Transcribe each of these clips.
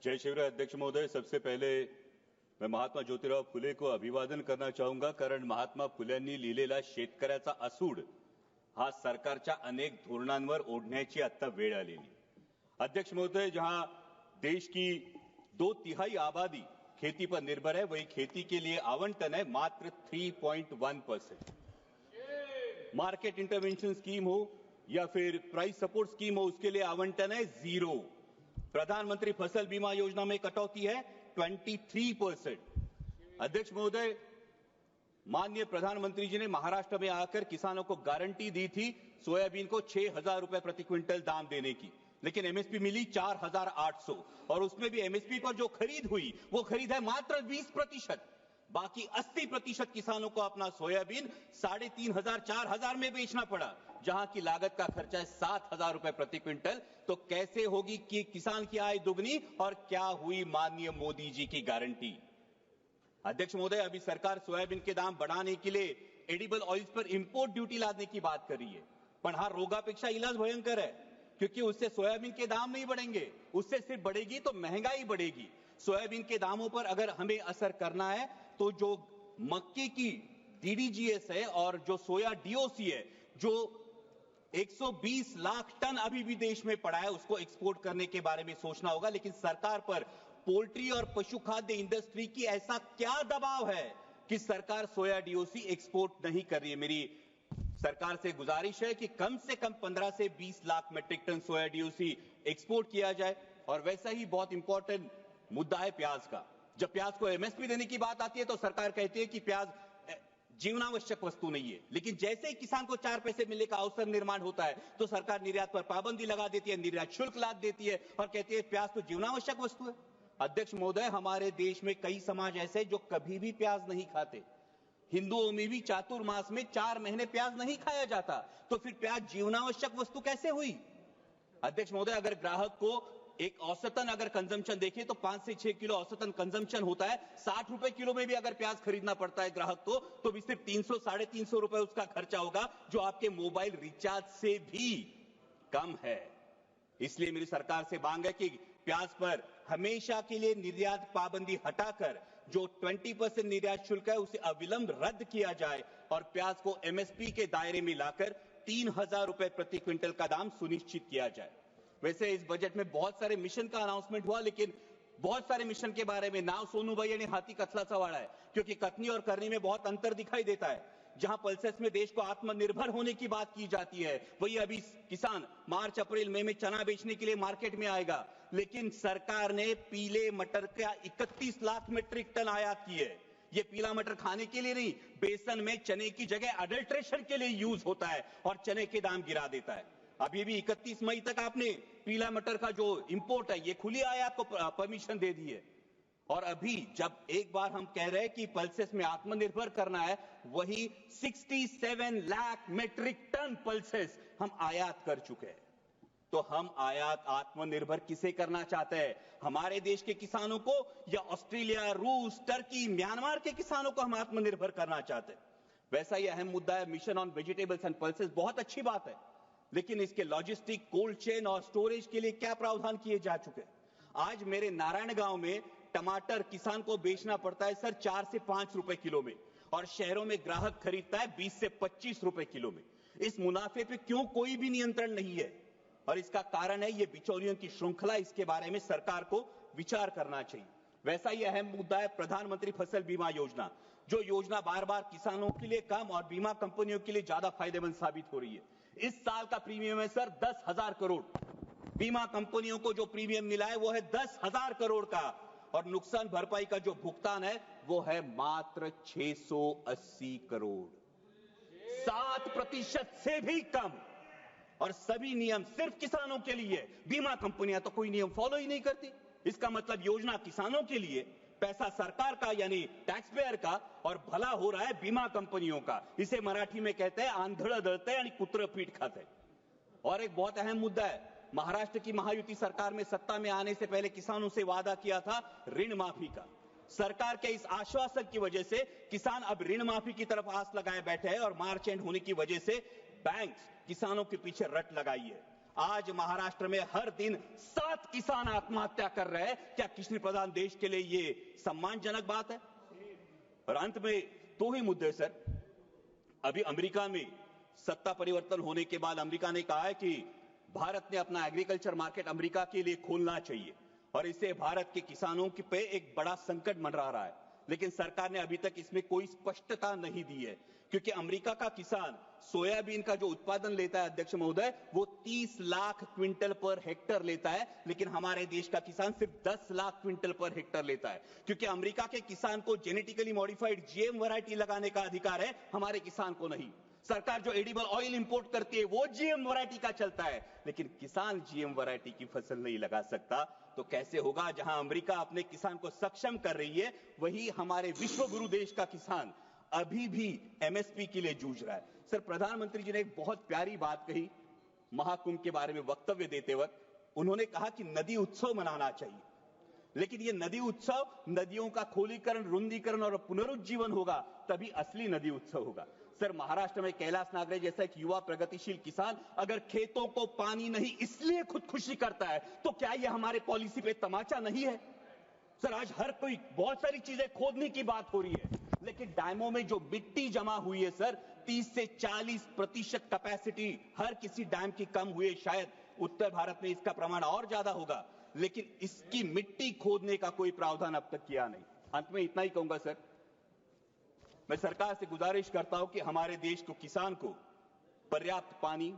जय शिवराय अध्यक्ष महोदय, सबसे पहले मैं महात्मा ज्योतिराव फुले को अभिवादन करना चाहूंगा, कारण महात्मा फुल्यांनी लिहिलेला शेतकऱ्याचा असूड हा सरकारच्या अनेक धोरणांवर ओढण्याची आता वेळ आलेली। अध्यक्ष महोदय, जहां देश की 2/3 आबादी खेती पर निर्भर है, वही खेती के लिए आवंटन है मात्र 3.1%। मार्केट इंटरवेंशन स्कीम हो या फिर प्राइस सपोर्ट स्कीम हो, उसके लिए आवंटन है 0। प्रधानमंत्री फसल बीमा योजना में कटौती है 23%। अध्यक्ष महोदय, माननीय प्रधानमंत्री जी ने महाराष्ट्र में आकर किसानों को गारंटी दी थी सोयाबीन को 6,000 रुपए प्रति क्विंटल दाम देने की, लेकिन एमएसपी मिली 4,800 और उसमें भी एमएसपी पर जो खरीद हुई वो खरीद है मात्र 20%। बाकी 80% किसानों को अपना सोयाबीन 3,500 4,000 में बेचना पड़ा, जहां की लागत का खर्चा है 7,000 रुपए प्रति क्विंटल। तो कैसे होगी कि किसान की आय दुगनी और क्या हुई माननीय मोदी जी की गारंटी। अध्यक्ष महोदय, अभी सरकार सोयाबीन के दाम बढ़ाने के लिए एडिबल ऑयल्स पर इंपोर्ट ड्यूटी लादने की बात कर रही है, पण हा रोगापेक्षा इलाज भयंकर है, क्योंकि उससे सोयाबीन के दाम नहीं बढ़ेंगे, उससे सिर्फ बढ़ेगी तो महंगाई बढ़ेगी। सोयाबीन के दामों पर अगर हमें असर करना है तो जो मक्के की डीडीजीएस है और जो सोया डीओसी है, जो 120 लाख टन अभी भी देश में पड़ा है, उसको एक्सपोर्ट करने के बारे में सोचना होगा। लेकिन सरकार पर पोल्ट्री और पशु खाद्य इंडस्ट्री की ऐसा क्या दबाव है कि सरकार सोया डीओसी एक्सपोर्ट नहीं कर रही है। मेरी सरकार से गुजारिश है कि कम से कम 15 से 20 लाख मेट्रिक टन सोया डीओसी एक्सपोर्ट किया जाए। और वैसा ही बहुत इंपॉर्टेंट मुद्दा है प्याज का। जब प्याज को एमएसपी देने की बात आती है तो सरकार कहती है कि प्याज जीवनावश्यक वस्तु नहीं है, लेकिन जैसे ही किसान को 4 पैसे मिलने का अवसर निर्माण होता है तो सरकार निर्यात पर पाबंदी लगा देती है, निर्यात शुल्क लाद देती है और कहती है प्याज तो जीवनावश्यक वस्तु है। अध्यक्ष महोदय, हमारे देश में कई समाज ऐसे जो कभी भी प्याज नहीं खाते। हिंदुओं में भी चातुर्मास में 4 महीने प्याज नहीं खाया जाता, तो फिर प्याज जीवनावश्यक वस्तु कैसे हुई। अध्यक्ष महोदय, अगर ग्राहक को एक औसतन अगर कंजम्पशन देखिए तो 5 से 6 किलो औसतन कंजम्पशन होता है। 60 रुपए किलो में भी अगर प्याज खरीदना पड़ता है ग्राहक को, तो भी सिर्फ 300 350 रुपए उसका खर्चा होगा, जो आपके मोबाइल रिचार्ज से भी कम है। इसलिए मेरी सरकार से मांग है कि प्याज पर हमेशा के लिए निर्यात पाबंदी हटाकर जो 20% निर्यात शुल्क है उसे अविलंब रद्द किया जाए और प्याज को एमएसपी के दायरे में लाकर 3,000 रुपए प्रति क्विंटल का दाम सुनिश्चित किया जाए। वैसे इस बजट में बहुत सारे मिशन का अनाउंसमेंट हुआ, लेकिन बहुत सारे मिशन के बारे में नाव सोनू भाई ने हाथी कथला सवाड़ा है, क्योंकि कथनी और करनी में बहुत अंतर दिखाई देता है। जहां पल्सेस में देश को आत्मनिर्भर होने की बात की जाती है, वही अभी किसान मार्च अप्रैल मई में चना बेचने के लिए मार्केट में आएगा, लेकिन सरकार ने पीले मटर का 31 लाख मीट्रिक टन आयात की है। ये पीला मटर खाने के लिए नहीं, बेसन में चने की जगह अडल्ट्रेशन के लिए यूज होता है और चने के दाम गिरा देता है। अभी भी 31 मई तक आपने पीला मटर का जो इंपोर्ट है, ये खुली आयात को परमिशन दे दी है। और अभी जब एक बार हम कह रहे हैं कि पल्सेस में आत्मनिर्भर करना है, वही 67 लाख मीट्रिक टन पल्सेस हम आयात कर चुके हैं। तो हम आयात आत्मनिर्भर किसे करना चाहते हैं, हमारे देश के किसानों को या ऑस्ट्रेलिया, रूस, टर्की, म्यांमार के किसानों को हम आत्मनिर्भर करना चाहते हैं। वैसा ही अहम मुद्दा है mission on vegetables and pulses. बहुत अच्छी बात है, लेकिन इसके लॉजिस्टिक, कोल्ड चेन और स्टोरेज के लिए क्या प्रावधान किए जा चुके हैं। आज मेरे नारायण गांव में टमाटर किसान को बेचना पड़ता है सर 4 से 5 रुपए किलो में, और शहरों में ग्राहक खरीदता है 20 से 25 रुपए किलो में। इस मुनाफे पे क्यों कोई भी नियंत्रण नहीं है, और इसका कारण है ये बिचौलियों की श्रृंखला। इसके बारे में सरकार को विचार करना चाहिए। वैसा ही अहम मुद्दा है प्रधानमंत्री फसल बीमा योजना, जो योजना बार बार किसानों के लिए कम और बीमा कंपनियों के लिए ज्यादा फायदेमंद साबित हो रही है। इस साल का प्रीमियम है सर 10,000 करोड़। बीमा कंपनियों को जो प्रीमियम मिला है वो है 10,000 करोड़ का, और नुकसान भरपाई का जो भुगतान है वो है मात्र 680 करोड़, 7% से भी कम। और सभी नियम सिर्फ किसानों के लिए। बीमा कंपनियां तो कोई नियम फॉलो ही नहीं करती। इसका मतलब योजना किसानों के लिए, पैसा सरकार का यानी टैक्स पेयर का, और भला हो रहा है बीमा कंपनियों का। इसे मराठी में कहते हैं आंधळ दळते आणि कुत्र पीठ खाते। और एक बहुत अहम मुद्दा है, महाराष्ट्र की महायुति सरकार में सत्ता में आने से पहले किसानों से वादा किया था ऋण माफी का। सरकार के इस आश्वासन की वजह से किसान अब ऋण माफी की तरफ आस लगाए बैठे हैं, और मार्च एंड होने की वजह से बैंक किसानों के पीछे रट लगाई है। आज महाराष्ट्र में हर दिन 7 किसान आत्महत्या कर रहे हैं। क्या कृषि प्रधान देश के लिए ये सम्मानजनक बात है? और अंत में 2 ही मुद्दे सर। अभी अमेरिका में सत्ता परिवर्तन होने के बाद अमेरिका ने कहा है कि भारत ने अपना एग्रीकल्चर मार्केट अमेरिका के लिए खोलना चाहिए और इससे भारत के किसानों के पे एक बड़ा संकट मंडरा रहा है। लेकिन सरकार ने अभी तक इसमें कोई स्पष्टता नहीं दी है, क्योंकि अमेरिका का किसान सोयाबीन का जो उत्पादन लेता है अध्यक्ष महोदय, वो 30 लाख क्विंटल पर हेक्टर लेता है, लेकिन हमारे देश का किसान सिर्फ 10 लाख क्विंटल पर हेक्टर लेता है। क्योंकि अमेरिका के किसान को जेनेटिकली मॉडिफाइड जीएम वैरायटी लगाने का अधिकार है, हमारे किसान को नहीं। सरकार जो एडिबल ऑयल इंपोर्ट करती है वो जीएम वैरायटी का चलता है, लेकिन किसान जीएम वैरायटी की फसल नहीं लगा सकता। तो कैसे होगा? जहां अमेरिका अपने किसान को सक्षम कर रही है, वही हमारे विश्व गुरु देश का किसान अभी भी एमएसपी के लिए जूझ रहा है। सर, प्रधानमंत्री जी ने एक बहुत प्यारी बात कही महाकुंभ के बारे में वक्तव्य देते वक्त। उन्होंने कहा कि नदी उत्सव मनाना चाहिए, लेकिन ये नदी उत्सव नदियों का खोलीकरण, रुंदीकरण और पुनरुज्जीवन होगा, तभी असली नदी उत्सव होगा। सर, महाराष्ट्र में कैलाश नागरे जैसा एक युवा प्रगतिशील किसान अगर खेतों को पानी नहीं इसलिए खुदकुशी करता है, तो क्या ये हमारे पॉलिसी पे तमाचा नहीं है? सर, आज हर कोई बहुत सारी चीजें खोदने की बात हो रही है, लेकिन डैमों में जो मिट्टी जमा हुई है सर, 30 से 40% कैपेसिटी हर किसी डैम की कम हुई है। शायद उत्तर भारत में इसका प्रमाण और ज्यादा होगा, लेकिन इसकी मिट्टी खोदने का कोई प्रावधान अब तक किया नहीं। अंत में इतना ही कहूंगा सर, मैं सरकार से गुजारिश करता हूं कि हमारे देश को, किसान को पर्याप्त पानी,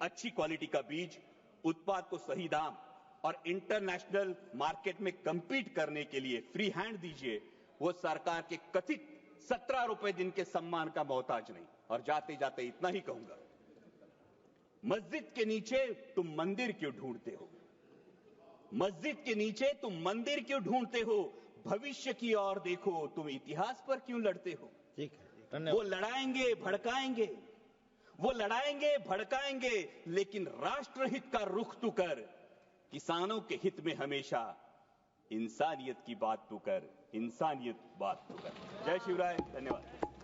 अच्छी क्वालिटी का बीज, उत्पाद को सही दाम और इंटरनेशनल मार्केट में कंपीट करने के लिए फ्री हैंड दीजिए। वो सरकार के कथित 17 रुपए दिन के सम्मान का मोहताज नहीं। और जाते जाते इतना ही कहूंगा, मस्जिद के नीचे तुम मंदिर क्यों ढूंढते हो? मस्जिद के नीचे तुम मंदिर क्यों ढूंढते हो? भविष्य की ओर देखो, तुम इतिहास पर क्यों लड़ते हो? ठीक है, धन्यवाद। वो लड़ाएंगे भड़काएंगे, वो लड़ाएंगे भड़काएंगे, लेकिन राष्ट्रहित का रुख तू कर, किसानों के हित में हमेशा इंसानियत की बात तू कर, इंसानियत बात तू कर। जय शिवराय, धन्यवाद।